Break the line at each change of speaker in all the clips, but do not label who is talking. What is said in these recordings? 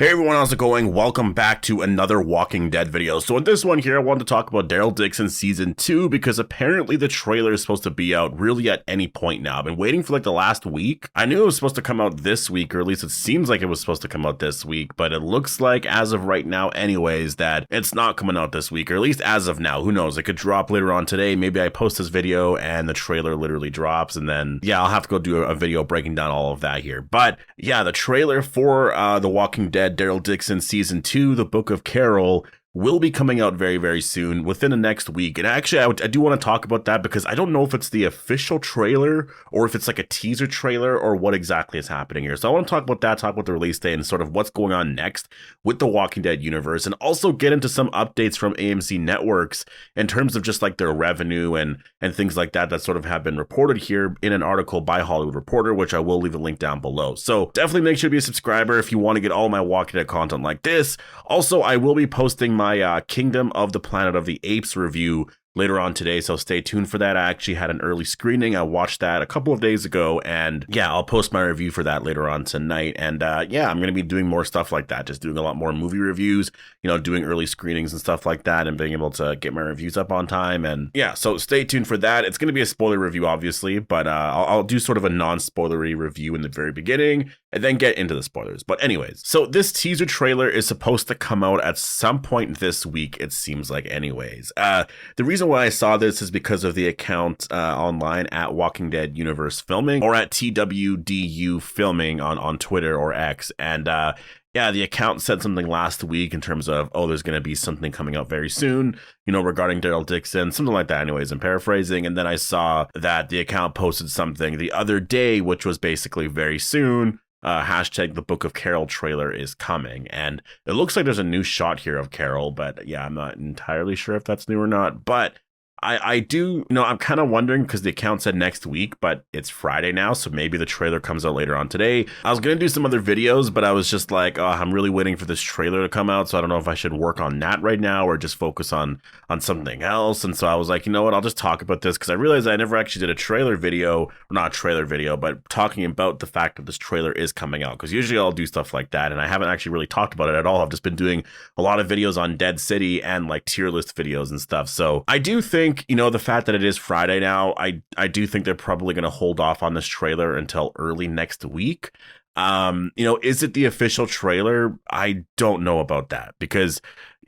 Hey everyone, how's it going? Welcome back to another Walking Dead video. So in this one here, I wanted to talk about Daryl Dixon Season 2 because apparently the trailer is supposed to be out really at any point now. I've been waiting for like the last week. I knew it was supposed to come out this week, or at least it seems like it was supposed to come out this week, but it looks like as of right now anyways that it's not coming out this week, or at least as of now. Who knows? It could drop later on today. Maybe I post this video and the trailer literally drops, and then yeah, I'll have to go do a video breaking down all of that here. But yeah, the trailer for The Walking Dead Daryl Dixon Season 2, The Book of Carol, will be coming out very, very soon, within the next week. And actually, I do want to talk about that because I don't know if it's the official trailer or if it's like a teaser trailer or what exactly is happening here. So I want to talk about that, talk about the release date and sort of what's going on next with the Walking Dead universe, and also get into some updates from AMC networks in terms of just like their revenue and things like that that sort of have been reported here in an article by Hollywood Reporter, which I will leave a link down below. So definitely make sure to be a subscriber if you want to get all my Walking Dead content like this. Also, I will be posting my Kingdom of the Planet of the Apes review later on today, so stay tuned for that. I actually had an early screening. I watched that a couple of days ago, and yeah, I'll post my review for that later on tonight. And yeah, I'm going to be doing more stuff like that, just doing a lot more movie reviews, you know, doing early screenings and stuff like that, and being able to get my reviews up on time. And yeah, so stay tuned for that. It's going to be a spoiler review, obviously, but I'll do sort of a non-spoilery review in the very beginning and then get into the spoilers. But anyways, so this teaser trailer is supposed to come out at some point this week, it seems like anyways. The reason why I saw this is because of the account online at Walking Dead Universe Filming, or at TWDU Filming on Twitter or X. And yeah, the account said something last week in terms of, oh, there's going to be something coming out very soon, you know, regarding Daryl Dixon, something like that anyways, I'm paraphrasing. And then I saw that the account posted something the other day, which was basically very soon. Hashtag the Book of Carol trailer is coming, and it looks like there's a new shot here of Carol, but yeah, I'm not entirely sure if that's new or not. But I do, you know, I'm kind of wondering because the account said next week, but it's Friday now, so maybe the trailer comes out later on today. I was going to do some other videos, but I was just like, oh, I'm really waiting for this trailer to come out, so I don't know if I should work on that right now or just focus on something else. And so I was like, you know what, I'll just talk about this because I realized I never actually did a trailer video, or not a trailer video, but talking about the fact that this trailer is coming out, because usually I'll do stuff like that, and I haven't actually really talked about it at all. I've just been doing a lot of videos on Dead City and like tier list videos and stuff. So I do think, you know, the fact that it is Friday now, I do think they're probably going to hold off on this trailer until early next week. You know, is it the official trailer? I don't know about that because,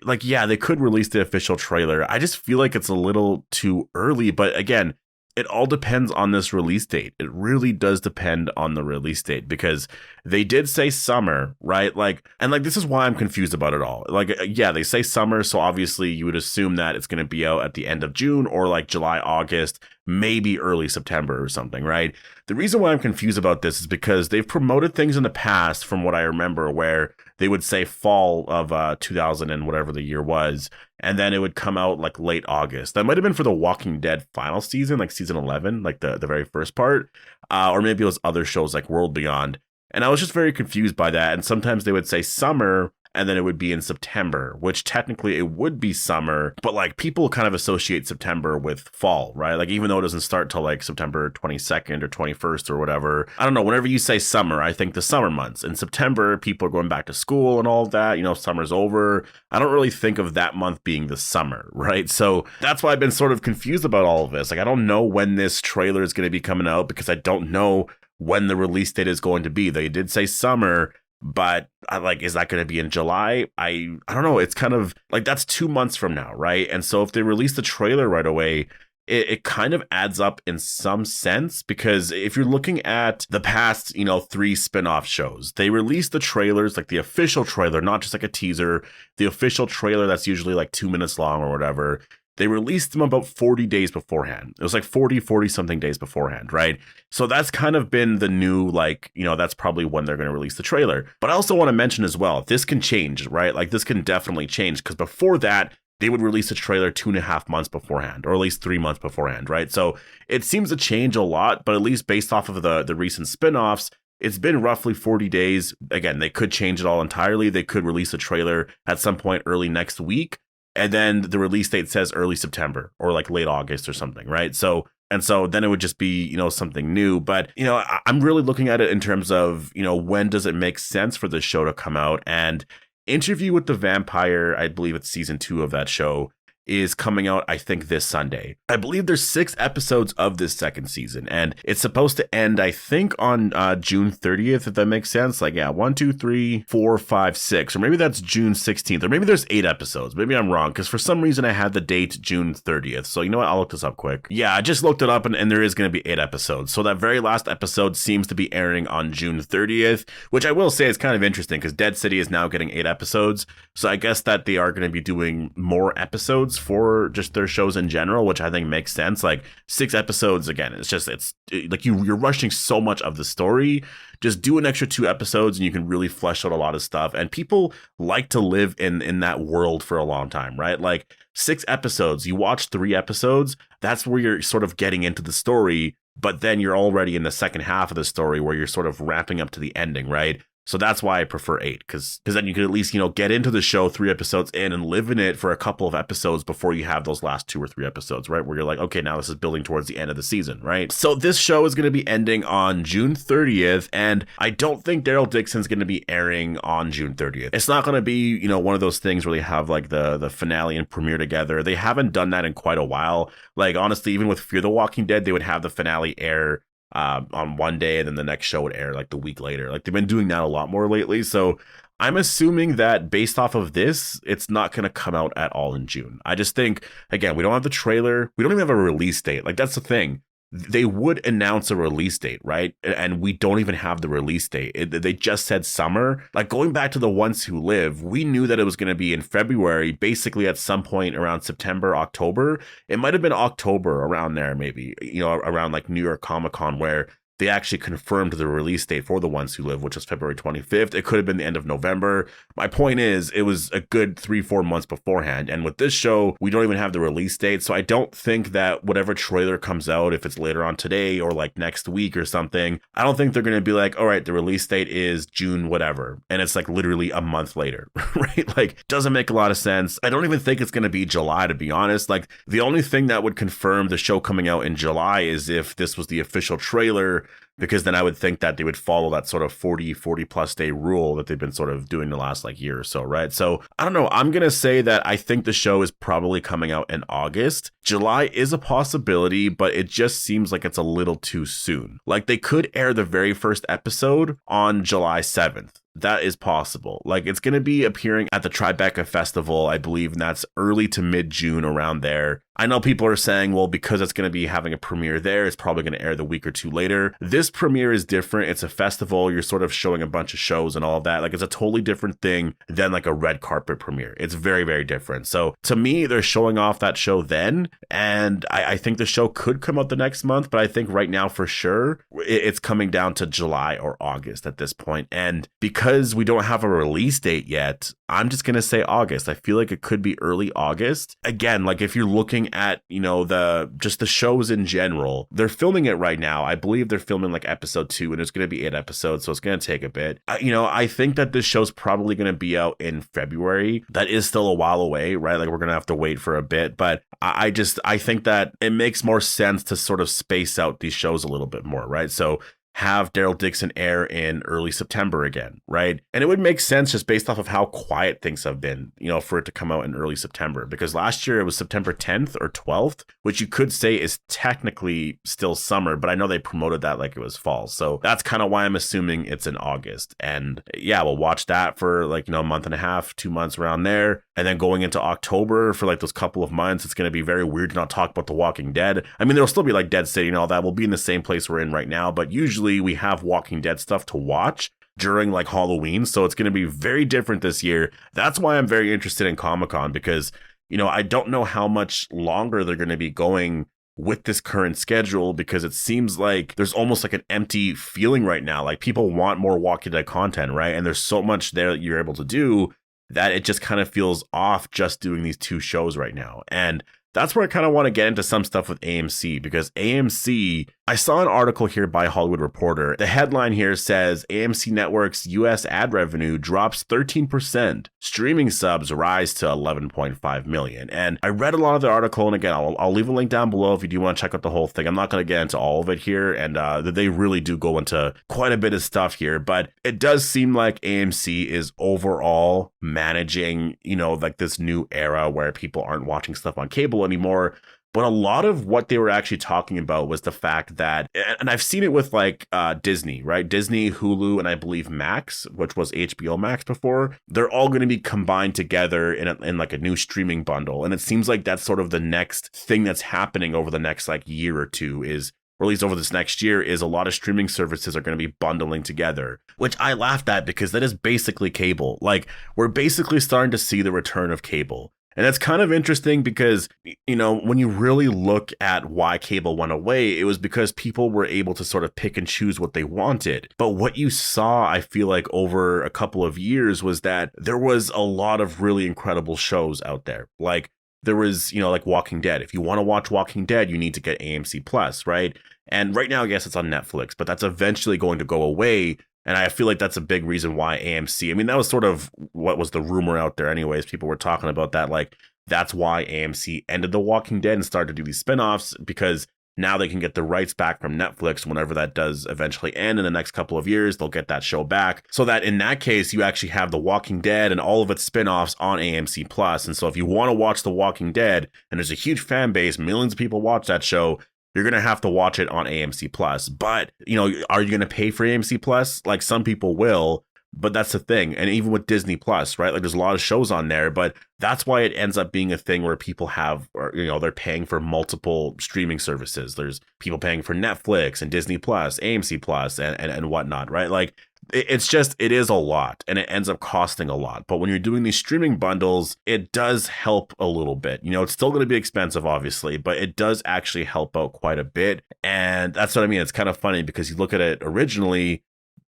like, yeah, they could release the official trailer. I just feel like it's a little too early. But again, it all depends on this release date. It really does depend on the release date because they did say summer, right? Like, and like, this is why I'm confused about it all. Like, yeah, they say summer. So obviously you would assume that it's going to be out at the end of June or like July, August, maybe early September or something, right? The reason why I'm confused about this is because they've promoted things in the past, from what I remember, where they would say fall of 2000 and whatever the year was, and then it would come out like late August. That might have been for the Walking Dead final season, like season 11, like the very first part, or maybe it was other shows like World Beyond. And I was just very confused by that. And sometimes they would say summer, and then it would be in September, which technically it would be summer, but like people kind of associate September with fall, right? Like even though it doesn't start till like September 22nd or 21st or whatever. I don't know, whenever you say summer, I think the summer months. In September, people are going back to school and all of that, you know, summer's over. I don't really think of that month being the summer, right? So that's why I've been sort of confused about all of this. Like I don't know when this trailer is going to be coming out because I don't know when the release date is going to be. They did say summer, but I like, is that going to be in July? I don't know. It's kind of like that's 2 months from now, right? And so if they release the trailer right away, it kind of adds up in some sense, because if you're looking at the past, you know, 3 spin-off shows, they release the trailers, like the official trailer, not just like a teaser, the official trailer that's usually like 2 minutes long or whatever. They released them about 40 days beforehand. It was like 40 something days beforehand, right? So that's kind of been the new, like, you know, that's probably when they're going to release the trailer. But I also want to mention as well, this can change, right? Like this can definitely change, because before that, they would release a trailer 2.5 months beforehand, or at least 3 months beforehand, right? So it seems to change a lot, but at least based off of the recent spinoffs, it's been roughly 40 days. Again, they could change it all entirely. They could release a trailer at some point early next week, and then the release date says early September or like late August or something, right? So And so then it would just be, something new. But, I'm really looking at it in terms of, when does it make sense for the show to come out? And Interview with the Vampire, I believe it's season 2 of that show, is coming out, I think, this Sunday. I believe there's 6 episodes of this second season, and it's supposed to end, I think, on June 30th, if that makes sense. Like, 1, 2, 3, 4, 5, 6, or maybe that's June 16th, or maybe there's 8 episodes. Maybe I'm wrong, because for some reason I had the date June 30th. So you know what? I'll look this up quick. Yeah, I just looked it up, and there is going to be 8 episodes. So that very last episode seems to be airing on June 30th, which I will say is kind of interesting, because Dead City is now getting 8 episodes. So I guess that they are going to be doing more episodes for just their shows in general, which I think makes sense. Like 6 episodes, again, it's like you're rushing so much of the story. Just do an extra 2 episodes and you can really flesh out a lot of stuff. And people like to live in that world for a long time, right? Like 6 episodes, you watch 3 episodes, that's where you're sort of getting into the story, but then you're already in the second half of the story where you're sort of wrapping up to the ending, right? So that's why I prefer 8, because then you can at least, get into the show 3 episodes in and live in it for a couple of episodes before you have those last 2 or 3 episodes, right? Where you're like, okay, now this is building towards the end of the season, right? So this show is going to be ending on June 30th, and I don't think Daryl Dixon's going to be airing on June 30th. It's not going to be, one of those things where they have like the finale and premiere together. They haven't done that in quite a while. Like, honestly, even with Fear the Walking Dead, they would have the finale air on one day, and then the next show would air like the week later. Like, they've been doing that a lot more lately. So I'm assuming that based off of this, it's not going to come out at all in June. I just think, again, we don't have the trailer. We don't even have a release date. Like, that's the thing. They would announce a release date, right? And we don't even have the release date. They just said summer. Like, going back to The Ones Who Live, we knew that it was going to be in February, basically at some point around September, October. It might have been October, around there, maybe, around like New York Comic Con, where they actually confirmed the release date for The Ones Who Live, which was February 25th. It could have been the end of November. My point is, it was a good 3-4 months beforehand. And with this show, we don't even have the release date. So I don't think that whatever trailer comes out, if it's later on today or like next week or something, I don't think they're going to be like, all right, the release date is June whatever. And it's like literally a month later, right? Like, doesn't make a lot of sense. I don't even think it's going to be July, to be honest. Like, the only thing that would confirm the show coming out in July is if this was the official trailer, because then I would think that they would follow that sort of 40 plus day rule that they've been sort of doing the last like year or so, right? So I don't know. I'm going to say that I think the show is probably coming out in August. July is a possibility, but it just seems like it's a little too soon. Like, they could air the very first episode on July 7th. That is possible. Like, it's going to be appearing at the Tribeca Festival, I believe, and that's early to mid-June, around there. I know people are saying, well, because it's going to be having a premiere there, it's probably going to air the week or two later. This premiere is different. It's a festival. You're sort of showing a bunch of shows and all of that. Like, it's a totally different thing than like a red carpet premiere. It's very, very different. So to me, they're showing off that show then, and I think the show could come out the next month, but I think right now for sure it's coming down to July or August at this point. And because we don't have a release date yet, I'm just going to say August. I feel like it could be early August. Again, like, if you're looking at, the shows in general, they're filming it right now. I believe they're filming like episode 2, and it's going to be 8 episodes. So it's going to take a bit. I think that this show's probably going to be out in February. That is still a while away, right? Like, we're going to have to wait for a bit, but I think that it makes more sense to sort of space out these shows a little bit more, right? So have Daryl Dixon air in early September again, right? And it would make sense just based off of how quiet things have been, for it to come out in early September, because last year it was September 10th or 12th, which you could say is technically still summer, but I know they promoted that like it was fall. So that's kind of why I'm assuming it's in August. And yeah, we'll watch that for like, a month and a half, 2 months around there. And then going into October for like those couple of months, it's going to be very weird to not talk about The Walking Dead. I mean, there'll still be like Dead City and all that. We'll be in the same place we're in right now, but usually we have Walking Dead stuff to watch during like Halloween. So it's going to be very different this year. That's why I'm very interested in Comic-Con, because, I don't know how much longer they're going to be going with this current schedule, because it seems like there's almost like an empty feeling right now. Like, people want more Walking Dead content, right? And there's so much there that you're able to do that it just kind of feels off just doing these 2 shows right now. And that's where I kind of want to get into some stuff with AMC, because AMC, I saw an article here by Hollywood Reporter. The headline here says AMC Network's US ad revenue drops 13%. Streaming subs rise to 11.5 million. And I read a lot of the article, and again, I'll leave a link down below if you do want to check out the whole thing. I'm not going to get into all of it here, and they really do go into quite a bit of stuff here, but it does seem like AMC is overall managing, like this new era where people aren't watching stuff on cable anymore. But a lot of what they were actually talking about was the fact that, and I've seen it with like Disney, right? Disney, Hulu, and I believe Max, which was HBO Max before, they're all going to be combined together in like a new streaming bundle. And it seems like that's sort of the next thing that's happening over the next like year or two is, or at least over this next year, is a lot of streaming services are going to be bundling together, which I laughed at because that is basically cable. Like, we're basically starting to see the return of cable. And that's kind of interesting because, when you really look at why cable went away, it was because people were able to sort of pick and choose what they wanted. But what you saw, I feel like over a couple of years, was that there was a lot of really incredible shows out there. Like, there was, like Walking Dead. If you want to watch Walking Dead, you need to get AMC Plus, right? And right now, I guess it's on Netflix, but that's eventually going to go away. And I feel like that's a big reason why AMC, I mean, that was sort of what was the rumor out there anyways. People were talking about that, like, that's why AMC ended The Walking Dead and started to do these spinoffs, because now they can get the rights back from Netflix whenever that does eventually end in the next couple of years. They'll get that show back, so that in that case, you actually have The Walking Dead and all of its spinoffs on AMC Plus. And so if you want to watch The Walking Dead, and there's a huge fan base, millions of people watch that show, you're going to have to watch it on AMC Plus. But, are you going to pay for AMC Plus? Like, some people will, but that's the thing. And even with Disney Plus, right? Like, there's a lot of shows on there, but that's why it ends up being a thing where people have, or, they're paying for multiple streaming services. There's people paying for Netflix and Disney Plus, AMC Plus, and whatnot, right? Like, it is a lot, and it ends up costing a lot. But when you're doing these streaming bundles, it does help a little bit. It's still going to be expensive, obviously, but it does actually help out quite a bit. And that's what I mean. It's kind of funny because you look at it originally,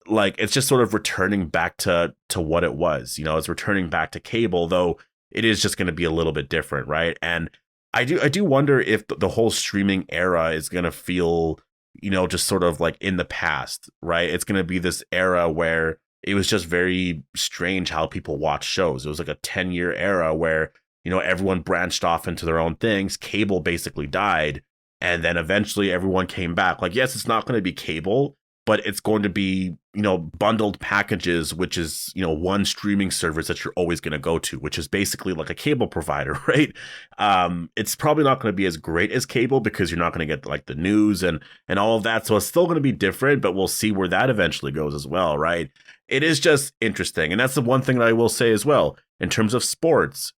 like, it's just sort of returning back to what it was. It's returning back to cable, though it is just going to be a little bit different, right? And I do wonder if the whole streaming era is going to feel, just sort of like in the past, right? It's going to be this era where it was just very strange how people watch shows. It was like a 10-year era where, everyone branched off into their own things. Cable basically died. And then eventually everyone came back. Like, yes, it's not going to be cable, but it's going to be, bundled packages, which is, one streaming service that you're always going to go to, which is basically like a cable provider, right? It's probably not going to be as great as cable because you're not going to get like the news and all of that. So it's still going to be different, but we'll see where that eventually goes as well, right? It is just interesting. And that's the one thing that I will say as well. In terms of sports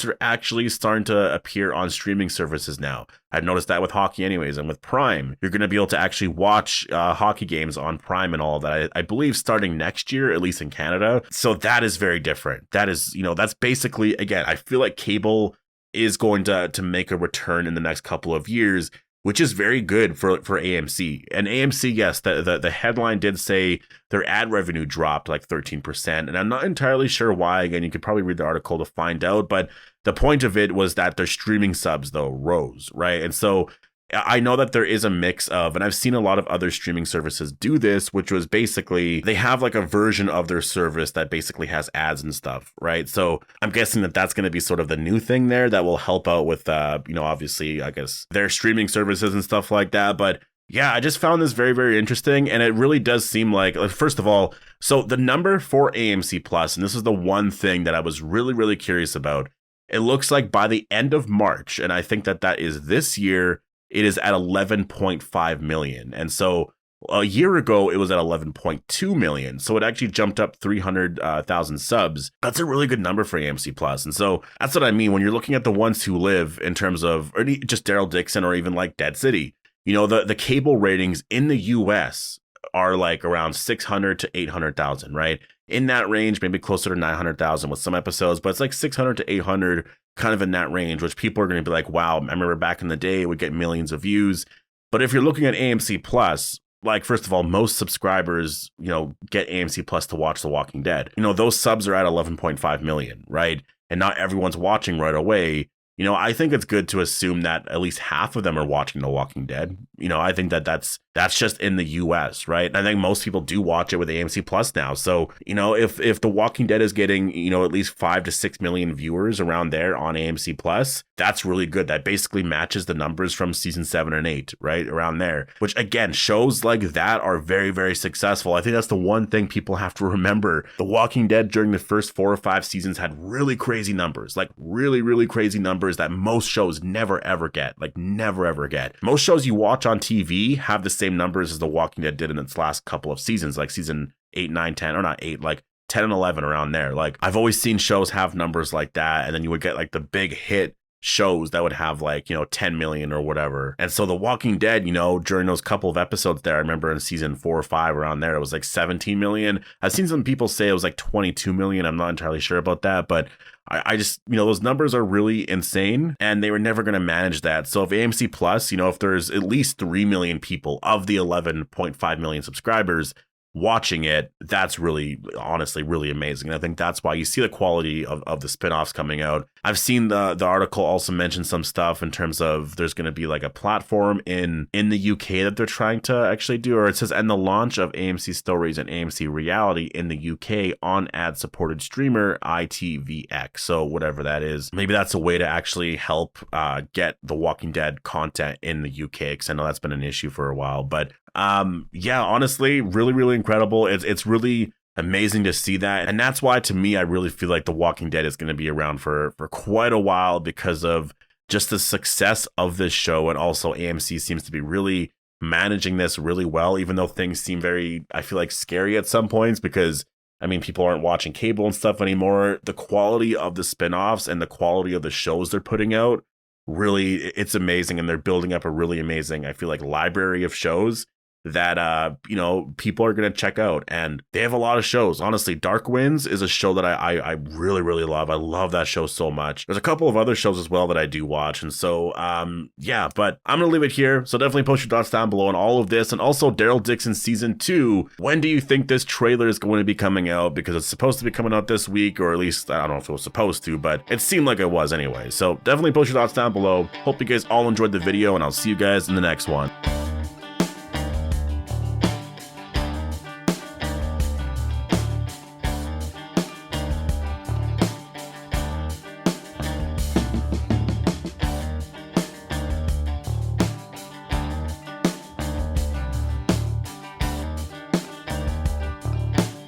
are actually starting to appear on streaming services now. I've noticed that with hockey anyways, and with Prime, you're going to be able to actually watch hockey games on Prime and all of that. I believe starting next year, at least in Canada. So that is very different. That is, that's basically, again, I feel like cable is going to make a return in the next couple of years, which is very good for AMC. And AMC, yes, the headline did say their ad revenue dropped like 13%. And I'm not entirely sure why. Again, you could probably read the article to find out. But the point of it was that their streaming subs, though, rose, right? And so I know that there is a mix of, and I've seen a lot of other streaming services do this, which was basically they have like a version of their service that basically has ads and stuff, right? So I'm guessing that that's going to be sort of the new thing there that will help out with, obviously, I guess, their streaming services and stuff like that. But yeah, I just found this very, very interesting. And it really does seem like, first of all, so the number for AMC Plus, and this is the one thing that I was really, really curious about. It looks like by the end of March, and I think that is this year, it is at 11.5 million. And so a year ago, it was at 11.2 million. So it actually jumped up 300,000 subs. That's a really good number for AMC Plus. And so that's what I mean when you're looking at the ones who live in terms of, or just Daryl Dixon or even like Dead City, the cable ratings in the US are like around 600 to 800,000, right? In that range, maybe closer to 900,000 with some episodes, but it's like 600 to 800, kind of in that range, which people are going to be like, wow, I remember back in the day, it would get millions of views. But if you're looking at AMC Plus, like, first of all, most subscribers, get AMC Plus to watch The Walking Dead. Those subs are at 11.5 million, right? And not everyone's watching right away. I think it's good to assume that at least half of them are watching The Walking Dead. I think that's just in the US, right? I think most people do watch it with AMC Plus now. So, if The Walking Dead is getting, at least 5 to 6 million viewers around there on AMC Plus, that's really good. That basically matches the numbers from season 7 and 8, right? Around there, which again, shows like that are very, very successful. I think that's the one thing people have to remember. The Walking Dead during the first 4 or 5 seasons had really crazy numbers, like really, really crazy numbers that most shows never, ever get, like never, ever get. Most shows you watch on TV have the same numbers as The Walking Dead did in its last couple of seasons, like season 8, 9, 10, or not 8, like 10 and 11 around there. Like I've always seen shows have numbers like that, and then you would get like the big hit shows that would have like 10 million or whatever. And so The Walking Dead, during those couple of episodes there, I remember in season 4 or 5 around there, it was like 17 million. I've seen some people say it was like 22 million. I'm not entirely sure about that, but I just, those numbers are really insane, and they were never going to manage that. So if AMC Plus, if there's at least 3 million people of the 11.5 million subscribers watching it, that's really, honestly, really amazing. And I think that's why you see the quality of the spinoffs coming out. I've seen the article also mention some stuff in terms of there's going to be like a platform in the UK that they're trying to actually do, or it says, and the launch of AMC Stories and AMC Reality in the UK on ad-supported streamer ITVX. So whatever that is, maybe that's a way to actually help get The Walking Dead content in the UK, because I know that's been an issue for a while. But yeah, honestly, really, really incredible. It's really amazing to see that. And that's why, to me, I really feel like The Walking Dead is going to be around for quite a while, because of just the success of this show. And also AMC seems to be really managing this really well, even though things seem very, I feel like, scary at some points, because people aren't watching cable and stuff anymore. The quality of the spinoffs and the quality of the shows they're putting out, really, it's amazing. And they're building up a really amazing, I feel like, library of shows that people are going to check out. And they have a lot of shows. Honestly, Dark Winds is a show that I really, really love. I love that show so much. There's a couple of other shows as well that I do watch. And so yeah, but I'm gonna leave it here. So definitely post your thoughts down below on all of this. And also Daryl Dixon season 2, when do you think this trailer is going to be coming out? Because it's supposed to be coming out this week, or at least I don't know if it was supposed to, but it seemed like it was anyway. So definitely post your thoughts down below. Hope you guys all enjoyed the video, and I'll see you guys in the next one.